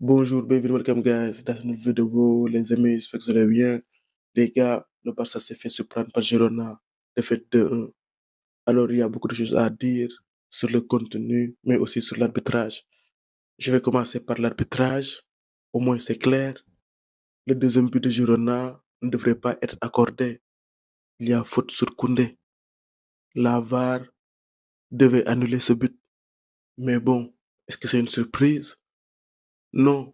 Bonjour, bienvenue, welcome guys dans une vidéo, les amis, j'espère que vous allez bien. Les gars, le Barça s'est fait surprendre par Girona, défaite 2-1. Alors, il y a beaucoup de choses à dire sur le contenu, mais aussi sur l'arbitrage. Je vais commencer par l'arbitrage. Au moins, c'est clair. Le deuxième but de Girona ne devrait pas être accordé. Il y a faute sur Koundé. La VAR devait annuler ce but. Mais bon, est-ce que c'est une surprise? Non.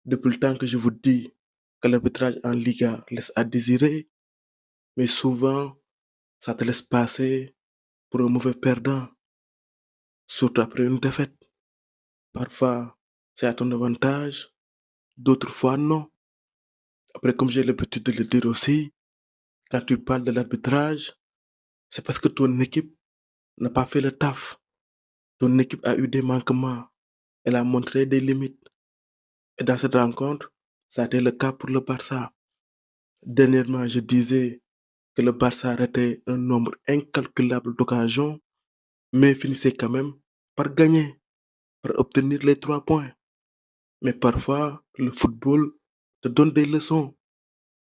Depuis le temps que je vous dis que l'arbitrage en Liga laisse à désirer, mais souvent, ça te laisse passer pour un mauvais perdant, surtout après une défaite. Parfois, c'est à ton avantage, d'autres fois non. Après, comme j'ai l'habitude de le dire aussi, quand tu parles de l'arbitrage, c'est parce que ton équipe n'a pas fait le taf. Ton équipe a eu des manquements. Elle a montré des limites. Et dans cette rencontre, ça a été le cas pour le Barça. Dernièrement, je disais que le Barça a raté un nombre incalculable d'occasions, mais finissait quand même par gagner, par obtenir les 3 points. Mais parfois, le football te donne des leçons.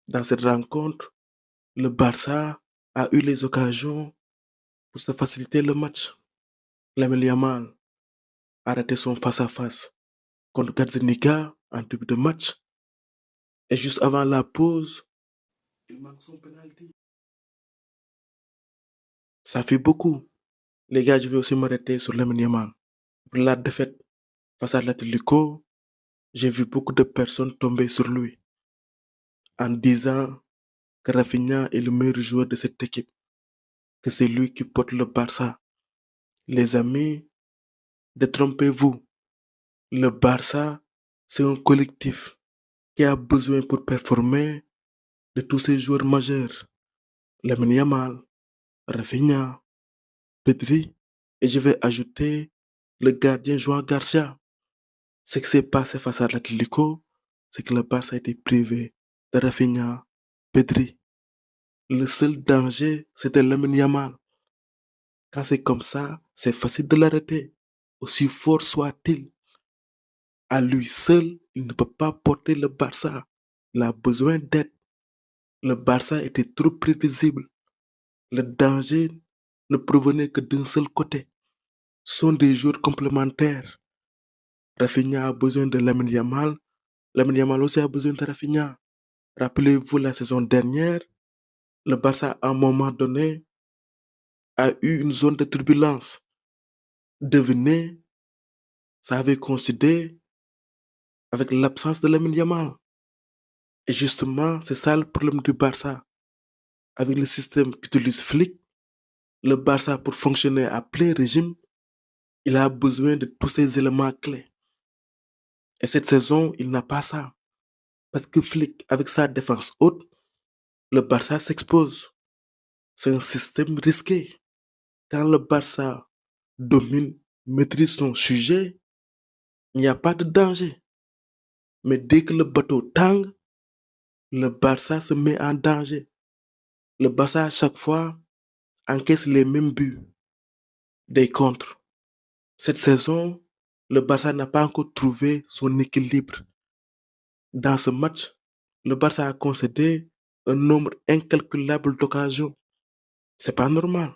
Dans cette rencontre, le Barça a eu les occasions pour se faciliter le match. Lamine Yamal a raté son face-à-face contre Gazzaniga en début de match. Et juste avant la pause, il manque son penalty. Ça fait beaucoup. Les gars, je vais aussi m'arrêter sur Lamine Yamal. Pour la défaite face à l'Atlético, j'ai vu beaucoup de personnes tomber sur lui en disant que Rafinha est le meilleur joueur de cette équipe, que c'est lui qui porte le Barça. Les amis, détrompez-vous. Le Barça, c'est un collectif qui a besoin pour performer de tous ces joueurs majeurs. Lamine Yamal, Rafinha, Pedri, et je vais ajouter le gardien João Garcia. Ce qui s'est passé face à l'Atlético, c'est que le Barça a été privé de Rafinha, Pedri. Le seul danger, c'était Lamine Yamal. Quand c'est comme ça, c'est facile de l'arrêter, aussi fort soit-il. À lui seul, il ne peut pas porter le Barça. Il a besoin d'aide. Le Barça était trop prévisible. Le danger ne provenait que d'un seul côté. Ce sont des joueurs complémentaires. Rafinha a besoin de Lamine Yamal. Lamine Yamal aussi a besoin de Rafinha. Rappelez-vous la saison dernière, le Barça à un moment donné a eu une zone de turbulence. Devinez, ça avait coïncidé avec l'absence de Lamine Yamal. Et justement, c'est ça le problème du Barça. Avec le système qu'utilise Flick, le Barça, pour fonctionner à plein régime, il a besoin de tous ces éléments clés. Et cette saison, il n'a pas ça. Parce que Flick, avec sa défense haute, le Barça s'expose. C'est un système risqué. Quand le Barça domine, maîtrise son sujet, il n'y a pas de danger. Mais dès que le bateau tangue, le Barça se met en danger. Le Barça, à chaque fois, encaisse les mêmes buts, des contres. Cette saison, le Barça n'a pas encore trouvé son équilibre. Dans ce match, le Barça a concédé un nombre incalculable d'occasions. C'est pas normal.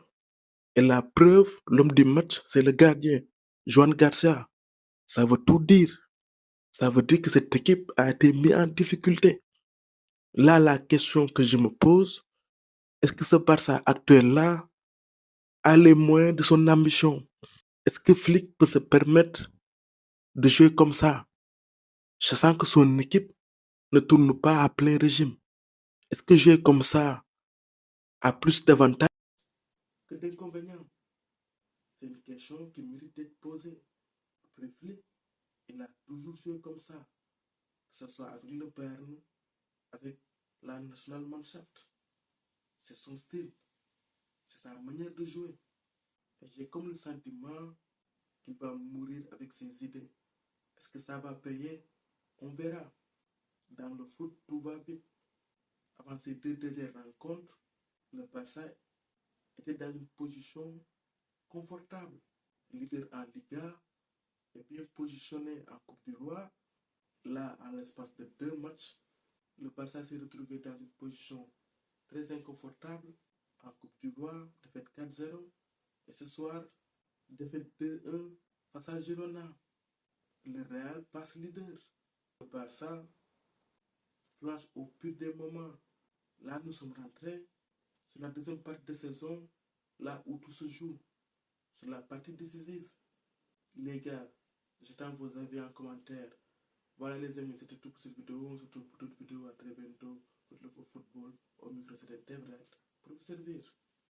Et la preuve, l'homme du match, c'est le gardien, Joan Garcia. Ça veut tout dire. Ça veut dire que cette équipe a été mise en difficulté. Là, la question que je me pose, est-ce que ce Barça actuel-là a les moyens de son ambition? Est-ce que Flick peut se permettre de jouer comme ça, sachant que son équipe ne tourne pas à plein régime? Est-ce que jouer comme ça a plus d'avantages que d'inconvénients? C'est une question qui mérite d'être posée. Après Flick, il a toujours joué comme ça, que ce soit avec le Bayern, avec la Nationalmannschaft. C'est son style, c'est sa manière de jouer. Et j'ai comme le sentiment qu'il va mourir avec ses idées. Est-ce que ça va payer? On verra. Dans le foot, tout va vite. Avant ces deux dernières rencontres, le Barça était dans une position confortable. Leader en Liga et bien positionné en Coupe du Roi. Là, en l'espace de 2 matchs, le Barça s'est retrouvé dans une position très inconfortable en Coupe du Roi, défaite 4-0. Et ce soir, défaite 2-1 face à Girona. Le Real passe leader. Le Barça flanche au pire des moments. Là, nous sommes rentrés sur la deuxième partie de saison, là où tout se joue, sur la partie décisive. Les gars, j'attends vos avis en commentaire. Voilà les amis, c'était tout pour cette vidéo. On se retrouve pour d'autres vidéos. À très bientôt. Faites le faux football. Au micro, c'était Devret pour vous servir.